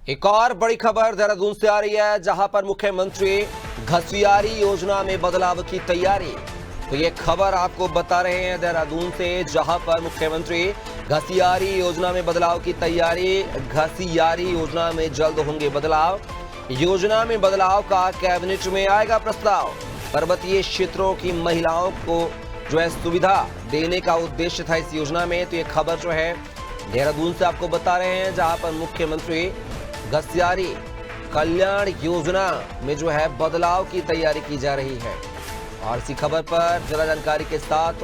एक और बड़ी खबर देहरादून से आ रही है, जहां पर मुख्यमंत्री घसियारी योजना में बदलाव की तैयारी। तो ये खबर आपको बता रहे हैं देहरादून से, जहां पर मुख्यमंत्री घसियारी योजना में बदलाव की तैयारी। घसियारी योजना में जल्द होंगे बदलाव। योजना में बदलाव का कैबिनेट में आएगा प्रस्ताव। पर्वतीय क्षेत्रों की महिलाओं को जो है सुविधा देने का उद्देश्य था इस योजना में। तो ये खबर जो है देहरादून से आपको बता रहे हैं, जहां पर मुख्यमंत्री घसियारी कल्याण योजना में जो है बदलाव की तैयारी की जा रही है। और इसी खबर पर जरा जानकारी के साथ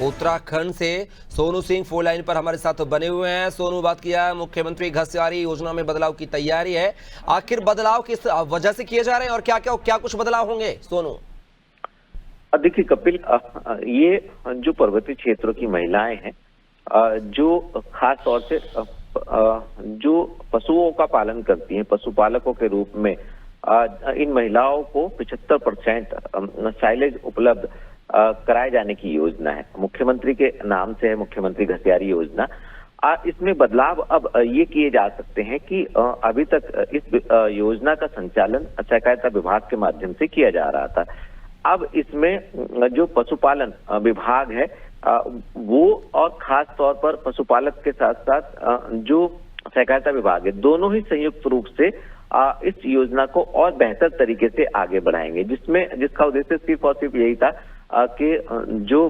उत्तराखंड से सोनू सिंह फोन लाइन पर हमारे साथ बने हुए हैं। सोनू, बात किया मुख्यमंत्री घसियारी योजना में बदलाव की तैयारी है, आखिर बदलाव किस वजह से किए जा रहे हैं और क्या कुछ बदलाव होंगे? सोनू, देखिए कपिल, ये जो पर्वतीय क्षेत्रों की महिलाएं हैं, जो खास तौर से जो पशुओं का पालन करती हैं, पशुपालकों के रूप में, इन महिलाओं को 75% साइलेज उपलब्ध कराए जाने की योजना है। मुख्यमंत्री के नाम से है मुख्यमंत्री घसियारी योजना। इसमें बदलाव अब ये किए जा सकते हैं कि अभी तक इस योजना का संचालन सहकारिता विभाग के माध्यम से किया जा रहा था। अब इसमें जो पशुपालन विभाग है वो, और खास तौर पर पशुपालक के साथ साथ जो सहकारिता विभाग है, दोनों ही संयुक्त रूप से इस योजना को और बेहतर तरीके से आगे बढ़ाएंगे, जिसका उद्देश्य सिर्फ और सिर्फ यही था कि जो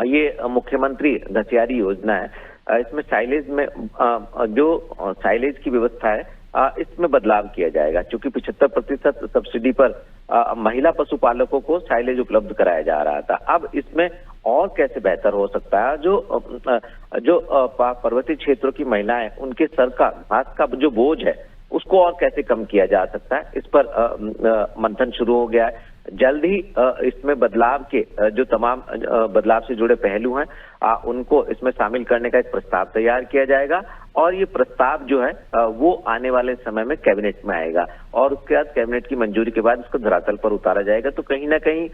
ये मुख्यमंत्री घसियारी योजना है, इसमें साइलेज में जो साइलेज की व्यवस्था है इसमें बदलाव किया जाएगा। क्योंकि 75% सब्सिडी पर महिला पशुपालकों को साइलेज उपलब्ध कराया जा रहा था। अब इसमें और कैसे बेहतर हो सकता है? जो पर्वतीय क्षेत्रों की महिलाएं, उनके सर का घास का जो बोझ है उसको और कैसे कम किया जा सकता है, इस पर मंथन शुरू हो गया है। जल्द ही इसमें बदलाव के जो तमाम बदलाव से जुड़े पहलू हैं उनको इसमें शामिल करने का एक प्रस्ताव तैयार किया जाएगा, और ये प्रस्ताव जो है वो आने वाले समय में कैबिनेट में आएगा, और उसके बाद कैबिनेट की मंजूरी के बाद इसको धरातल पर उतारा जाएगा। तो कहीं ना कहीं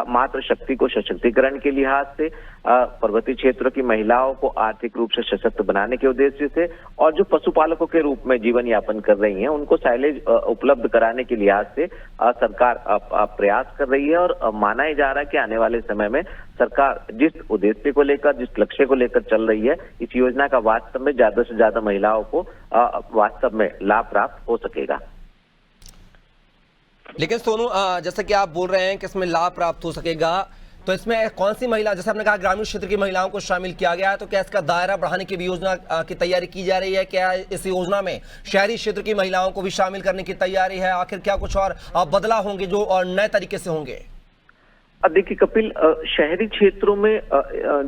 मातृ शक्ति को सशक्तिकरण के लिहाज से, पर्वतीय क्षेत्रों की महिलाओं को आर्थिक रूप से सशक्त बनाने के उद्देश्य से, और जो पशुपालकों के रूप में जीवन यापन कर रही हैं उनको साइलेज उपलब्ध कराने के लिहाज से सरकार प्रयास कर रही है। और माना ही जा रहा है कि आने वाले समय में सरकार जिस उद्देश्य को लेकर, जिस लक्ष्य को लेकर चल रही है, इस योजना का वास्तव में ज्यादा से ज्यादा महिलाओं को वास्तव में लाभ प्राप्त हो सकेगा। लेकिन सोनू, जैसा कि आप बोल रहे हैं कि इसमें लाभ प्राप्त हो सकेगा, तो इसमें कौन सी महिला, जैसे आपने कहा ग्रामीण क्षेत्र की महिलाओं को शामिल किया गया है, तो क्या इसका दायरा बढ़ाने की भी योजना की तैयारी की जा रही है? क्या इस योजना में शहरी क्षेत्र की महिलाओं को भी शामिल करने की तैयारी है? आखिर क्या कुछ और बदलाव होंगे जो और नए तरीके से होंगे? देखिए कपिल, शहरी क्षेत्रों में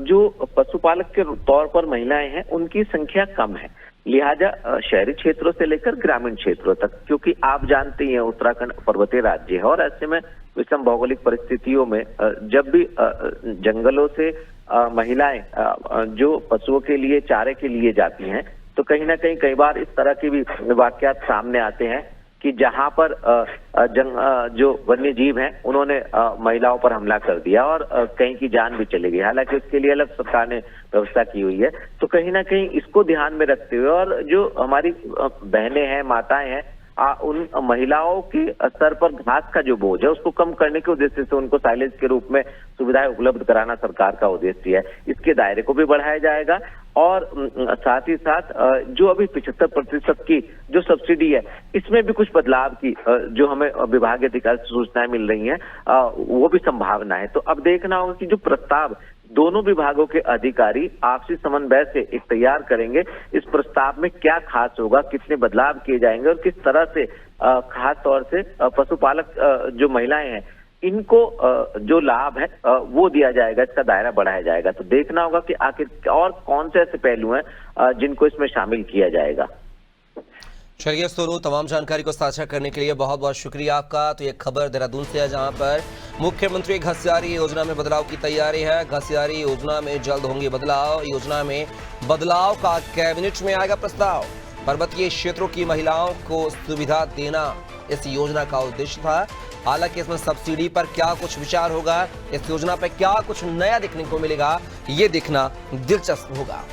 जो पशुपालक के तौर पर महिलाएं हैं उनकी संख्या कम है, लिहाजा शहरी क्षेत्रों से लेकर ग्रामीण क्षेत्रों तक, क्योंकि आप जानते हैं उत्तराखंड पर्वतीय राज्य है, और ऐसे में विषम भौगोलिक परिस्थितियों में जब भी जंगलों से महिलाएं जो पशुओं के लिए चारे के लिए जाती हैं, तो कहीं ना कहीं कई बार इस तरह के भी वाकयात सामने आते हैं कि जहां पर जो वन्य जीव हैं उन्होंने महिलाओं पर हमला कर दिया और कहीं की जान भी चली गई। हालांकि उसके लिए अलग सरकार ने व्यवस्था की हुई है। तो कहीं ना कहीं इसको ध्यान में रखते हुए, और जो हमारी बहनें हैं, माताएं हैं, उन महिलाओं के सर पर घास का जो बोझ है उसको कम करने के उद्देश्य से उनको साइलेज के रूप में सुविधाएं उपलब्ध कराना सरकार का उद्देश्य है। इसके दायरे को भी बढ़ाया जाएगा, और साथ ही साथ जो अभी 75% की जो सब्सिडी है इसमें भी कुछ बदलाव की जो हमें विभागीय अधिकारी से सूचनाएं मिल रही हैं, वो भी संभावना है। तो अब देखना होगा कि जो प्रस्ताव दोनों विभागों के अधिकारी आपसी समन्वय से एक तैयार करेंगे, इस प्रस्ताव में क्या खास होगा, कितने बदलाव किए जाएंगे, और किस तरह से खास तौर से पशुपालक जो महिलाएं हैं इनको जो लाभ है वो दिया जाएगा, इसका दायरा बढ़ाया जाएगा। तो देखना होगा कि आखिर और कौन से ऐसे पहलू हैं जिनको इसमें शामिल किया जाएगा। चलिए सोनू, तमाम जानकारी को साझा करने के लिए बहुत बहुत शुक्रिया आपका। तो ये खबर देहरादून से है, जहां पर मुख्यमंत्री घसियारी योजना में बदलाव की तैयारी है। घसियारी योजना में जल्द होंगे बदलाव। योजना में बदलाव का कैबिनेट में आएगा प्रस्ताव। पर्वतीय क्षेत्रों की महिलाओं को सुविधा देना इस योजना का उद्देश्य था। हालांकि इसमें सब्सिडी पर क्या कुछ विचार होगा, इस योजना पर क्या कुछ नया देखने को मिलेगा, ये देखना दिलचस्प होगा।